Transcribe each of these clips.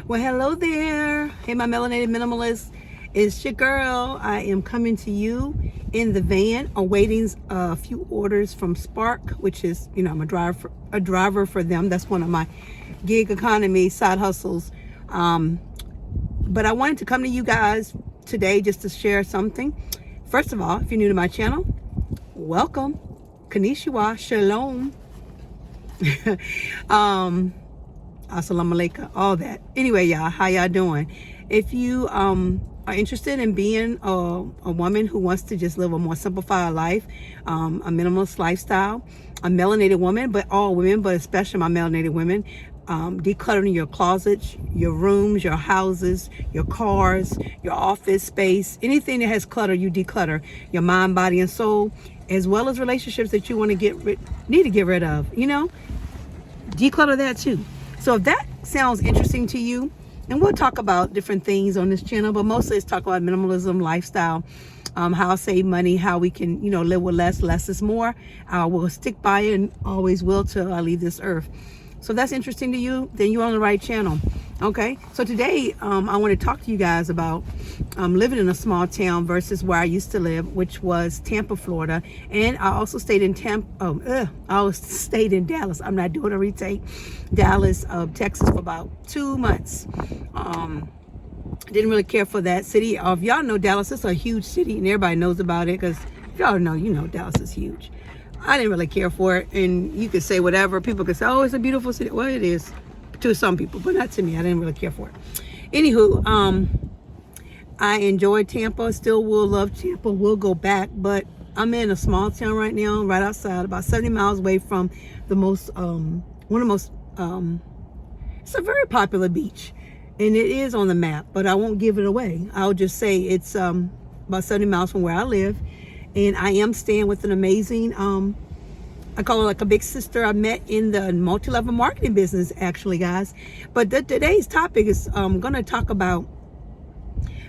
Well, hello there. Hey, my melanated minimalist. It's your girl. I am coming to you in the van, awaiting a few orders from Spark, which is, I'm a driver for them. That's one of my gig economy side hustles. But I wanted to come to you guys today just to share something. First of all, if you're new to my channel, welcome. Konnichiwa, shalom. Assalamu alaikum, all that. Anyway, y'all, how y'all doing? If you are interested in being a woman who wants to just live a more simplified life, a minimalist lifestyle, a melanated woman, but all women, but especially my melanated women, decluttering your closets, your rooms, your houses, your cars, your office space, anything that has clutter, you declutter. Your mind, body, and soul, as well as relationships that you want to need to get rid of. Declutter that too. So if that sounds interesting to you, and we'll talk about different things on this channel, but mostly it's talk about minimalism, lifestyle, how to save money, how we can, live with less. Less is more. We'll stick by it and always will till I leave this earth. So if that's interesting to you, then you're on the right channel. Okay, so today I want to talk to you guys about living in a small town versus where I used to live, which was Tampa, Florida. And I also stayed in I stayed in Dallas. I'm not doing a retake. Dallas, Texas for about 2 months. Didn't really care for that city. If y'all know Dallas, it's a huge city and everybody knows about it, because if y'all know, Dallas is huge. I didn't really care for it, and you could say whatever. People could say, oh, it's a beautiful city. Well, it is to some people, but not to me. I didn't really care for it. Anywho, I enjoyed Tampa, still will love Tampa, will go back, but I'm in a small town right now, right outside, about 70 miles away from the most, it's a very popular beach, and it is on the map, but I won't give it away. I'll just say it's about 70 miles from where I live. And I am staying with an amazing, I call her like a big sister I met in the multi-level marketing business, actually, guys. But today's topic is going to talk about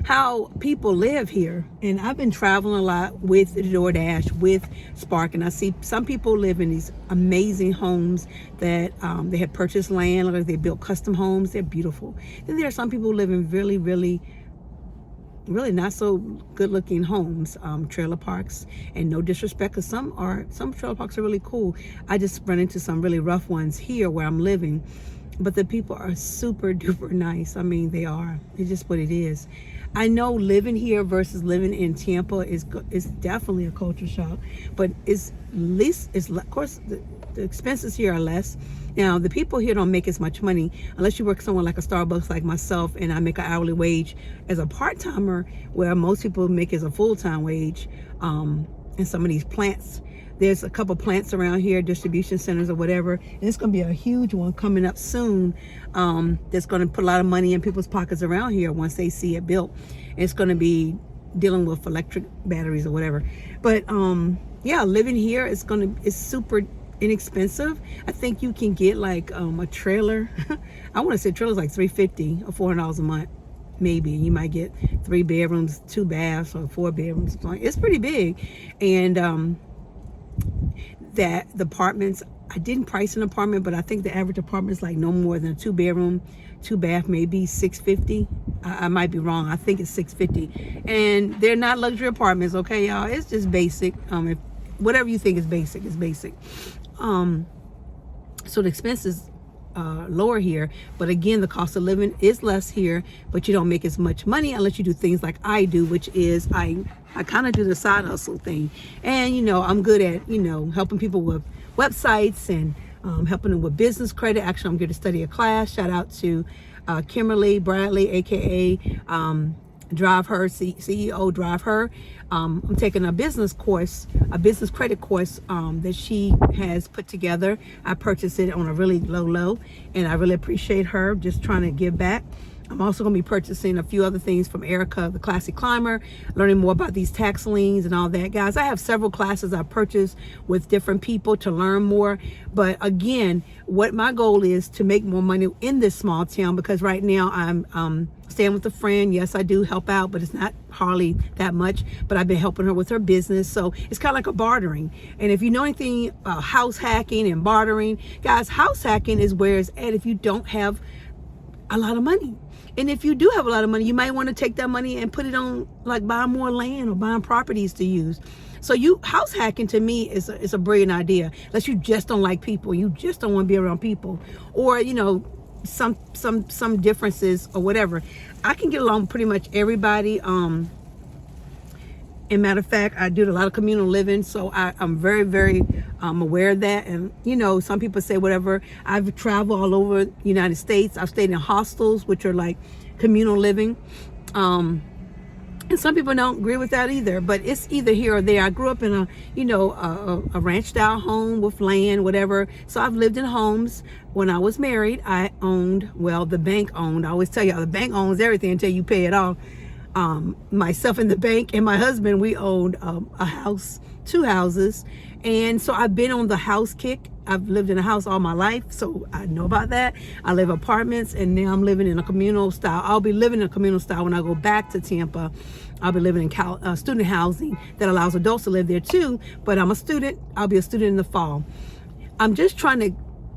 how people live here. And I've been traveling a lot with DoorDash, with Spark, and I see some people live in these amazing homes that they have purchased land, or they built custom homes. They're beautiful. Then there are some people who live in really not so good looking homes, trailer parks, and no disrespect, because some trailer parks are really cool. I just run into some really rough ones here where I'm living, but the people are super duper nice. I mean, they are. It's just what it is. I know living here versus living in Tampa is definitely a culture shock, but of course the expenses here are less. Now, the people here don't make as much money unless you work somewhere like a Starbucks like myself, and I make an hourly wage as a part-timer, where most people make as a full-time wage. In some of these plants, there's a couple plants around here, distribution centers or whatever, and it's going to be a huge one coming up soon, that's going to put a lot of money in people's pockets around here once they see it built. It's going to be dealing with electric batteries or whatever. But yeah, living here is super inexpensive. I think you can get like a trailer. I want to say trailers like $350 or $400 a month, maybe. You might get 3 bedrooms, 2 baths, or 4 bedrooms. It's pretty big. And that the apartments, I didn't price an apartment, but I think the average apartment is like no more than a 2 bedroom, 2 bath, maybe $650. I might be wrong. I think it's $650. And they're not luxury apartments, okay, y'all? It's just basic. If whatever you think is basic is basic. So the expenses lower here, but again, the cost of living is less here, but you don't make as much money unless you do things like I do, which is I kind of do the side hustle thing. And I'm good at helping people with websites and helping them with business credit. Actually, I'm going to study a class. Shout out to Kimberly Bradley, aka Drive Her, CEO Drive Her. I'm taking a business course, a business credit course that she has put together. I purchased it on a really low, and I really appreciate her just trying to give back. I'm also going to be purchasing a few other things from Erica, the Classy Climber, learning more about these tax liens and all that. Guys, I have several classes I purchased with different people to learn more. But again, what my goal is to make more money in this small town, because right now I'm staying with a friend. Yes, I do help out, but it's not hardly that much. But I've been helping her with her business. So it's kind of like a bartering. And if you know anything about house hacking and bartering, guys, house hacking is where it's at if you don't have a lot of money. And if you do have a lot of money, you might want to take that money and put it on like buying more land or buying properties to use. So house hacking to me is a brilliant idea. Unless you just don't like people, you just don't want to be around people, or some differences or whatever. I can get along with pretty much everybody. And matter of fact, I do a lot of communal living, so I'm very, very aware of that. And some people say whatever. I've traveled all over the United States. I've stayed in hostels, which are like communal living. And some people don't agree with that either, but it's either here or there. I grew up in a ranch style home with land, whatever. So I've lived in homes. When I was married, I owned, the bank owned. I always tell y'all, the bank owns everything until you pay it off. Myself and the bank and my husband, we owned a house, 2 houses. And so I've been on the house kick. I've lived in a house all my life, so I know about that. I live apartments, and now I'm living in a communal style. I'll be living in a communal style when I go back to Tampa. I'll be living in student housing that allows adults to live there too, but I'm a student. I'll be a student in the fall. I'm just trying to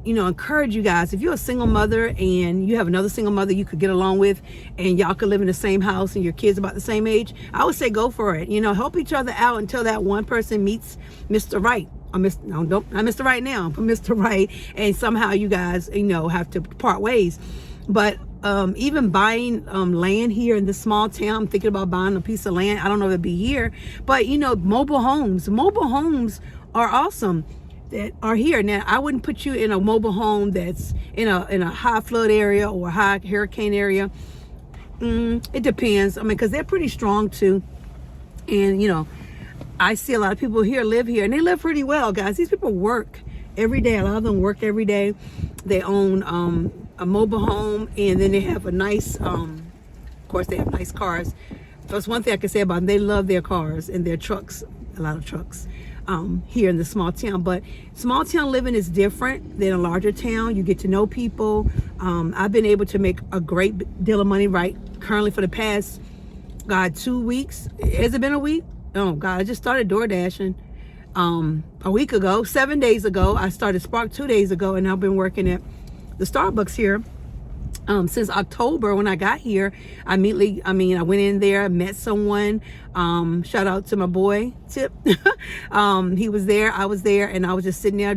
encourage you guys. If you're a single mother and you have another single mother you could get along with, and y'all could live in the same house and your kids about the same age, I would say go for it. Help each other out until that one person meets Mr. Right. Not Mr. Right now, but Mr. Right, and somehow you guys have to part ways. But even buying land here in this small town, I'm thinking about buying a piece of land. I don't know if it'd be here, but mobile homes are awesome that are here. Now, I wouldn't put you in a mobile home that's in a high flood area or high hurricane area. It depends. Because they're pretty strong too. And I see a lot of people here live here, and they live pretty well, guys. These people work every day. A lot of them work every day. They own a mobile home, and then they have a nice, of course, they have nice cars. That's one thing I can say about them. They love their cars and their trucks, a lot of trucks. Here in the small town, but small town living is different than a larger town. You get to know people. I've been able to make a great deal of money currently for the past 2 weeks. Has it been a week? Oh God, I just started door dashing a week ago. 7 days ago I started Spark 2 days ago, and I've been working at the Starbucks here since October. When I got here, I went in there, met someone. Shout out to my boy Tip. He was there, I was there, and I was just sitting there,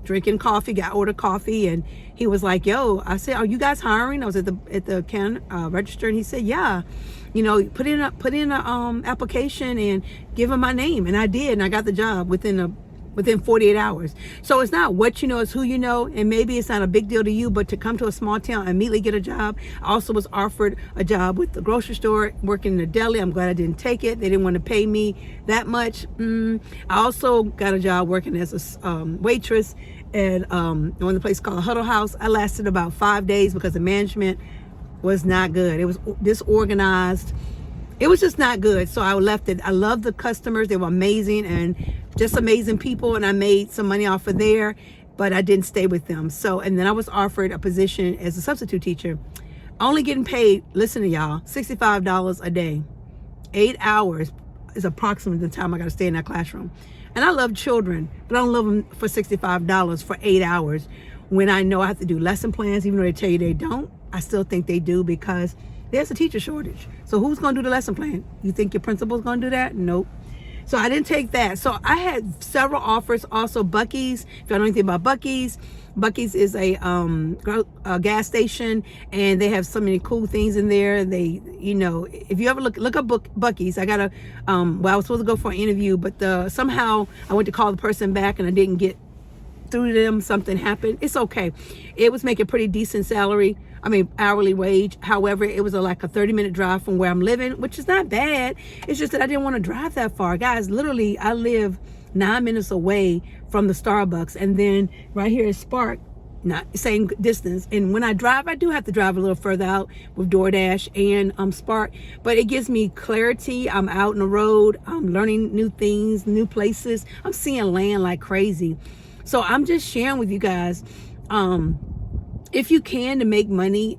drinking coffee. Ordered coffee, and he was like, "Yo," I said, "Are you guys hiring?" I was at the register, and he said, "Yeah, put in a application and give him my name." And I did, and I got the job within 48 hours. So it's not what you know, it's who you know. And maybe it's not a big deal to you, but to come to a small town and immediately get a job. I also was offered a job with the grocery store, working in a deli. I'm glad I didn't take it. They didn't want to pay me that much. I also got a job working as a waitress at one place called Huddle House. I lasted about 5 days because the management was not good. It was disorganized. It was just not good. So I left it. I loved the customers. They were amazing and just amazing people. And I made some money off of there, but I didn't stay with them. And then I was offered a position as a substitute teacher. Only getting paid, listen to y'all, $65 a day. 8 hours is approximately the time I got to stay in that classroom. And I love children, but I don't love them for $65 for 8 hours when I know I have to do lesson plans. Even though they tell you they don't, I still think they do, because there's a teacher shortage. So who's going to do the lesson plan? You think your principal's going to do that? Nope. So I didn't take that. So I had several offers. Also Buc-ee's. If you know anything about Buc-ee's, Buc-ee's is a gas station, and they have so many cool things in there. They, if you ever look up Buc-ee's, I got I was supposed to go for an interview, but somehow I went to call the person back and I didn't get through to them. Something happened. It's okay. It was making pretty decent salary. Hourly wage. However, it was like a 30-minute drive from where I'm living, which is not bad. It's just that I didn't want to drive that far. Guys, literally, I live 9 minutes away from the Starbucks, and then right here is Spark, not same distance. And when I drive, I do have to drive a little further out with DoorDash and Spark, but it gives me clarity. I'm out on the road. I'm learning new things, new places. I'm seeing land like crazy. So I'm just sharing with you guys, if you can, to make money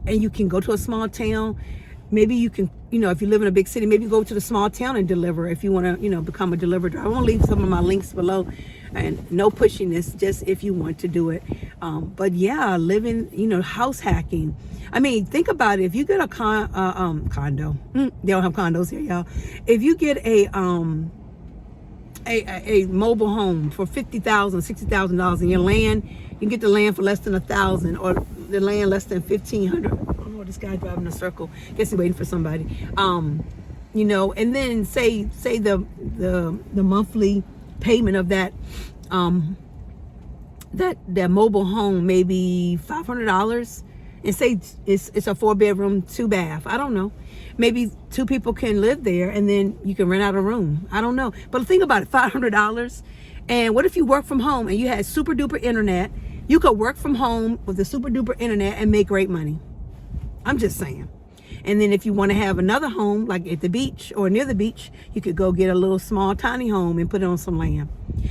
and you can go to a small town, maybe you can, if you live in a big city, maybe go to the small town and deliver if you want to, become a delivery driver. I won't leave some of my links below. and no pushiness, just if you want to do it. But yeah, living, house hacking. I mean, think about it. If you get a condo, they don't have condos here, y'all. If you get a mobile home for $50,000, $60,000, and your land, you can get the land for less than $1,000, or the land less than $1,500. Oh, this guy driving a circle. Guess he's waiting for somebody. And then say the monthly payment of that that mobile home, maybe $500, and say it's a 4-bedroom, 2-bath. I don't know. Maybe 2 people can live there, and then you can rent out a room. I don't know. But think about it, $500. And what if you work from home and you had super duper internet? You could work from home with the super duper internet and make great money. I'm just saying. And then if you want to have another home, like at the beach or near the beach, you could go get a little small tiny home and put it on some land.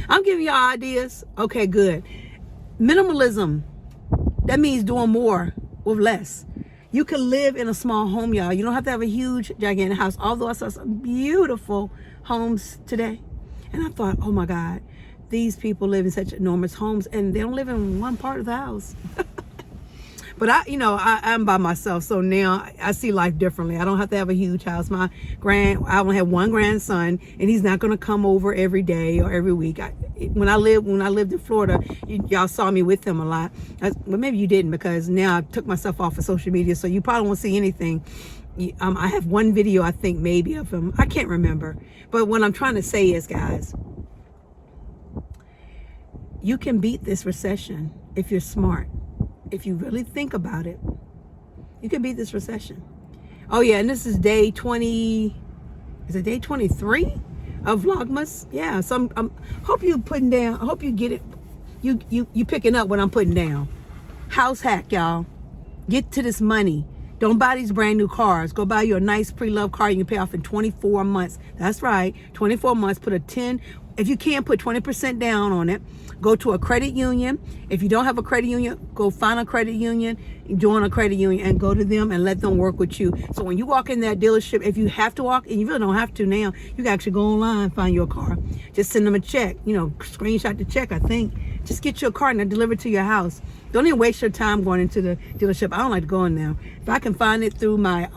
I'm giving y'all ideas. Okay, good. Minimalism, that means doing more with less. You can live in a small home, y'all. You don't have to have a huge, gigantic house. Although I saw some beautiful homes today. And I thought, oh my God, these people live in such enormous homes and they don't live in one part of the house. But I'm by myself, so now I see life differently. I don't have to have a huge house. I only have one grandson, and he's not going to come over every day or every week. When I lived in Florida, y'all saw me with him a lot. Well, maybe you didn't, because now I took myself off of social media, so you probably won't see anything. I have one video, I think, maybe of him. I can't remember. But what I'm trying to say is, guys, you can beat this recession if you're smart. If you really think about it, you can beat this recession. Oh yeah, and this is day 20, is it day 23 of Vlogmas? Yeah, so I'm hope you putting down, I hope you get it, you picking up what I'm putting down. House hack, y'all. Get to this money. Don't buy these brand new cars. Go buy you a nice pre-loved car you can pay off in 24 months. That's right, 24 months. Put a 10, if you can't put 20% down on it, go to a credit union. If you don't have a credit union, go find a credit union, join a credit union, and go to them and let them work with you. So when you walk in that dealership, if you have to walk, and you really don't have to now, you can actually go online and find your car. Just send them a check, screenshot the check, I think. Just get your car and they'll deliver it to your house. Don't even waste your time going into the dealership. I don't like going there. If I can find it through my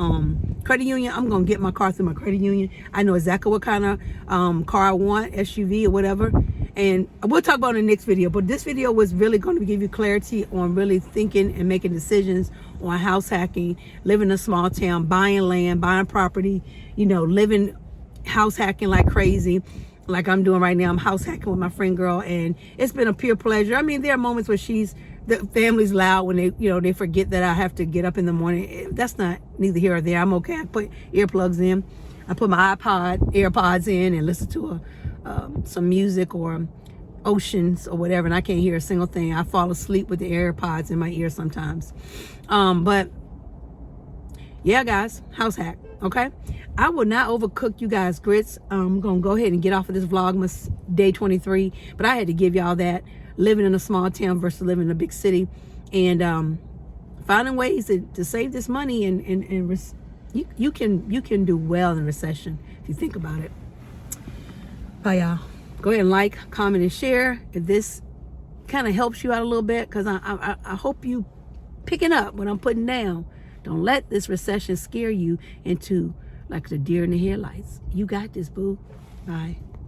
credit union, I'm going to get my car through my credit union. I know exactly what kind of car I want, SUV or whatever. And we'll talk about it in the next video. But this video was really going to give you clarity on really thinking and making decisions on house hacking, living in a small town, buying land, buying property, living house hacking like crazy. Like I'm doing right now. I'm house hacking with my friend girl, and it's been a pure pleasure. I mean, there are moments where the family's loud when they forget that I have to get up in the morning. That's not neither here or there. I'm okay. I put earplugs in. I put my AirPods in, and listen to some music or oceans or whatever, and I can't hear a single thing. I fall asleep with the AirPods in my ear sometimes. But yeah, guys, house hack. Okay, I will not overcook you guys grits. I'm gonna go ahead and get off of this Vlogmas day 23, but I had to give y'all that living in a small town versus living in a big city, and finding ways to save this money, and you can do well in a recession if you think about it. Bye, y'all. Go ahead and like, comment, and share if this kind of helps you out a little bit, because I hope you picking up what I'm putting down. Don't let this recession scare you into like the deer in the headlights. You got this, boo. Bye.